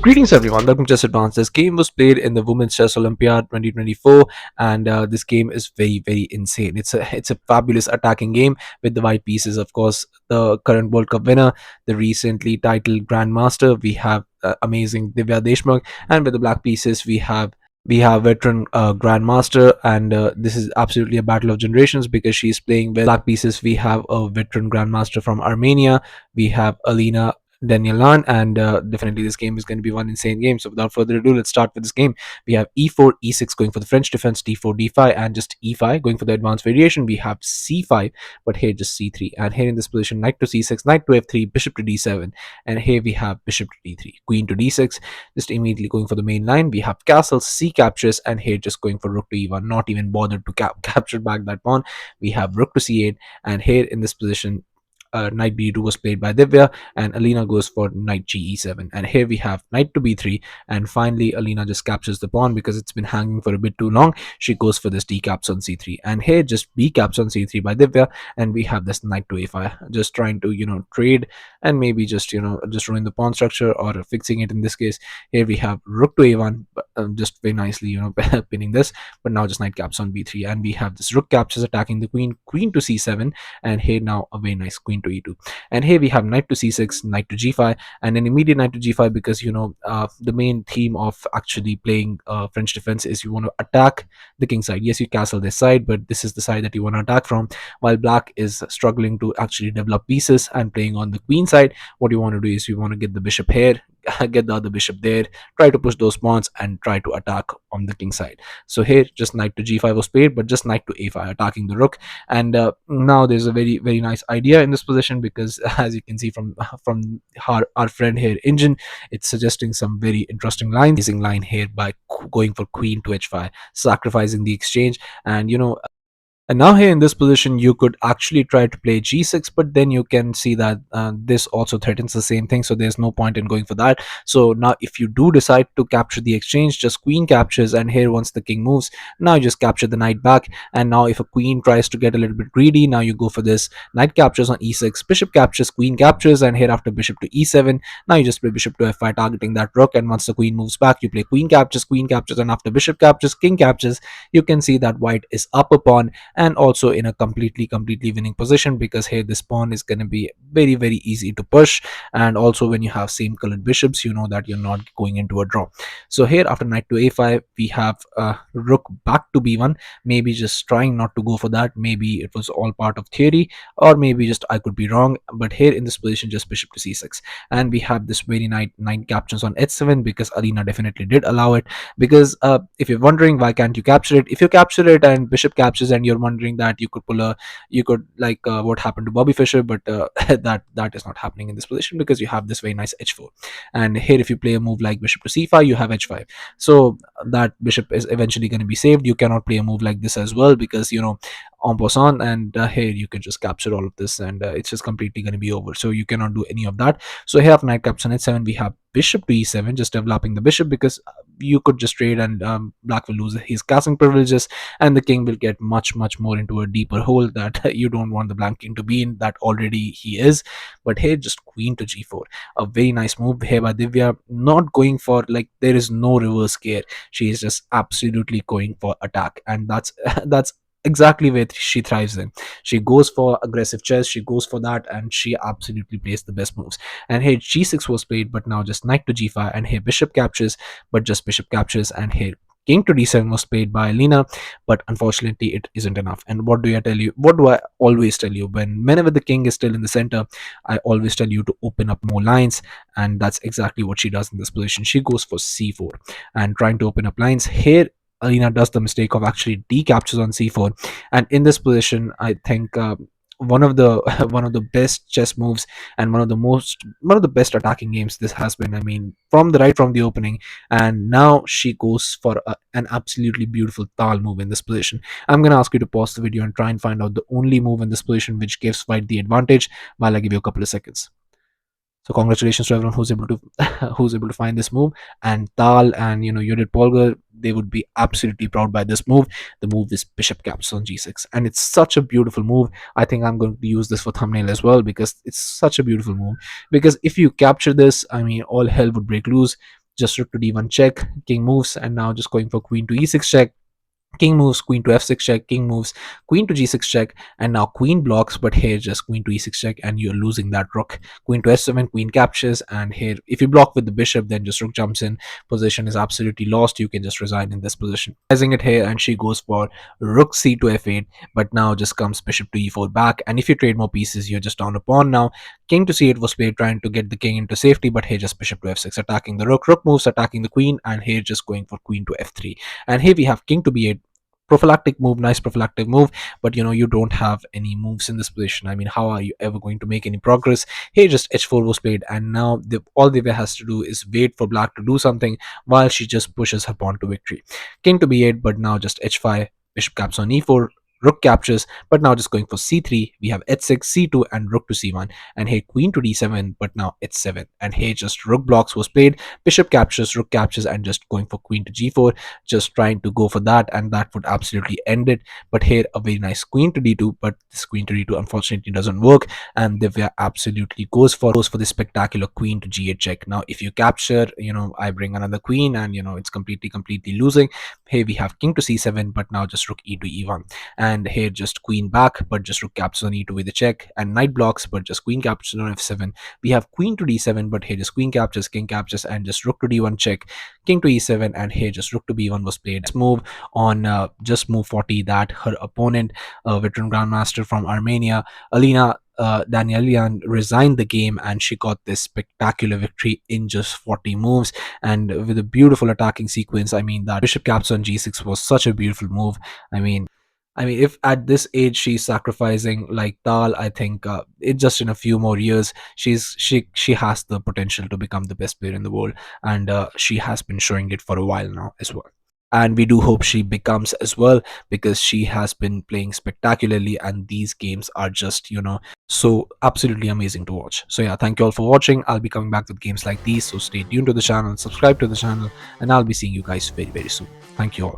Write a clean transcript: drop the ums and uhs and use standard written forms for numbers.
Greetings everyone, welcome to Chess Advance. This game was played in the Women's Chess Olympiad 2024, and this game is very insane. It's a fabulous attacking game with the white pieces. Of course, the current World Cup winner, the recently titled Grandmaster. We have amazing Divya Deshmukh, and with the black pieces we have veteran grandmaster, and this is absolutely a battle of generations because she's playing with black pieces. We have a veteran grandmaster from Armenia. We have Alina Danyalan, and definitely this game is going to be one insane game. So without further ado, let's start with this game. We have e4, e6 going for the French defense, d4, d5, and just e5 going for the advanced variation. We have c5, but here just c3, and here in this position, knight to c6, knight to f3, bishop to d7, and here we have bishop to d3, queen to d6. Just immediately going for the main line, we have castle, c captures, and here just going for rook to e1, not even bothered to capture back that pawn. We have rook to c8, and here in this position, knight b2 was played by Divya, and Alina goes for knight g e7, and here we have knight to b3, and finally Alina just captures the pawn because it's been hanging for a bit too long. She goes for this d caps on c3, and here just b caps on c3 by Divya, and we have this knight to a5, just trying to trade and maybe just just ruin the pawn structure or fixing it in this case. Here we have rook to a1, just very nicely pinning this, but now just knight caps on b3, and we have this rook captures attacking the queen, queen to c7, and here now a very nice queen to e2, and here we have knight to c6, knight to g5, and an immediate knight to g5 because the main theme of actually playing French defense is you want to attack the king side. Yes, you castle this side, but this is the side that you want to attack from, while black is struggling to actually develop pieces and playing on the queen side. What you want to do is you want to get the bishop here, get the other bishop there, try to push those pawns and try to attack on the king side. So here just knight to g5 was played, but just knight to a5 attacking the rook, and now there's a very nice idea in this position because as you can see from our friend here Engine, it's suggesting some very interesting lines. Amazing line here by going for queen to h5, sacrificing the exchange, and and now here in this position, you could actually try to play g6, but then you can see that this also threatens the same thing, so there's no point in going for that. So now if you do decide to capture the exchange, just queen captures, and here once the king moves, now you just capture the knight back, and now if a queen tries to get a little bit greedy, now you go for this knight captures on e6, bishop captures, queen captures, and here after bishop to e7, now you just play bishop to f5 targeting that rook, and once the queen moves back, you play queen captures, and after bishop captures, king captures. You can see that white is up a pawn and also in a completely winning position because here this pawn is going to be very easy to push, and also when you have same colored bishops, you know that you're not going into a draw. So here after knight to a5, we have rook back to b1, maybe just trying not to go for that, maybe it was all part of theory, or maybe just I could be wrong, but here in this position just bishop to c6, and we have this very nice knight captures on h7 because Alina definitely did allow it. Because if you're wondering why can't you capture it, if you capture it and bishop captures and you're wondering that you could like what happened to Bobby Fischer, but that is not happening in this position because you have this very nice h4, and here if you play a move like bishop to c5, you have h5, so that bishop is eventually going to be saved. You cannot play a move like this as well because en passant, and here you can just capture all of this, and it's just completely going to be over, so you cannot do any of that. So here knight captures on h7, we have bishop to e7, just developing the bishop because you could just trade, and black will lose his castling privileges, and the king will get much more into a deeper hole that you don't want the black king to be in, that already he is. But here just queen to g4, a very nice move here by Divya, not going for, like, there is no reverse care, she is just absolutely going for attack, and that's that's exactly where she thrives in. She goes for aggressive chess, she goes for that, and she absolutely plays the best moves. And here g6 was played, but now just knight to g5, and here bishop captures, but just bishop captures, and here king to d7 was played by Alina, but unfortunately it isn't enough. And what do I always tell you? Whenever the king is still in the center, I always tell you to open up more lines, and that's exactly what she does in this position. She goes for c4 and trying to open up lines. Here Alina does the mistake of actually decaptures on c4, and in this position I think one of the one of the best chess moves and one of the best attacking games this has been. I mean, from the opening, and now she goes for an absolutely beautiful Tal move in this position. I'm gonna ask you to pause the video and try and find out the only move in this position which gives white the advantage while I give you a couple of seconds. So congratulations to everyone who's able to who's able to find this move. And Tal and Judith Polgar, they would be absolutely proud by this move. The move is bishop captures on g6, and it's such a beautiful move. I think I'm going to use this for thumbnail as well because it's such a beautiful move. Because if you capture this, I mean, all hell would break loose. just rook to d1 check, king moves, and now just going for queen to e6 check. King moves, queen to f6 check, king moves, queen to g6 check, and now queen blocks, but here just queen to e6 check, and you're losing that rook. Queen to s7, queen captures, and here if you block with the bishop, then just rook jumps in. Position is absolutely lost. You can just resign in this position. Rising it here, and she goes for rook c to f8, but now just comes bishop to e4 back, and if you trade more pieces, you're just down a pawn now. King to c8 was played, trying to get the king into safety, but here just bishop to f6, attacking the rook. Rook moves, attacking the queen, and here just going for queen to f3. And here we have king to b8, prophylactic move, nice prophylactic move, but you don't have any moves in this position. I mean, how are you ever going to make any progress? Here just h4 was played, and now all Divya has to do is wait for black to do something while she just pushes her pawn to victory. King to b8, but now just h5, bishop caps on e4, rook captures, but now just going for c3, we have h6, c2, and rook to c1, and here queen to d7, but now h7, and here just rook blocks was played, bishop captures, rook captures, and just going for queen to g4, just trying to go for that, and that would absolutely end it. But here a very nice queen to d2, but this queen to d2 unfortunately doesn't work, and Divya absolutely goes for the spectacular queen to g8 check. Now if you capture, I bring another queen, and it's completely losing. Here we have king to c7, but now just rook e to e1, and here just queen back, but just rook captures on e2 with a check, and knight blocks, but just queen captures on f7. We have queen to d7, but here just queen captures, king captures, and just rook to d1 check, king to e7, and here just rook to b1 was played. Let's move on, just move 40, that her opponent, veteran grandmaster from Armenia, Alina Danielian, resigned the game, and she got this spectacular victory in just 40 moves, and with a beautiful attacking sequence. I mean, that bishop caps on g6 was such a beautiful move. I mean, if at this age she's sacrificing like Tal, I think it just in a few more years, she has the potential to become the best player in the world, and she has been showing it for a while now as well. And we do hope she becomes as well, because she has been playing spectacularly, and these games are just so absolutely amazing to watch. So yeah, thank you all for watching. I'll be coming back with games like these, so stay tuned to the channel, subscribe to the channel, and I'll be seeing you guys very soon. Thank you all.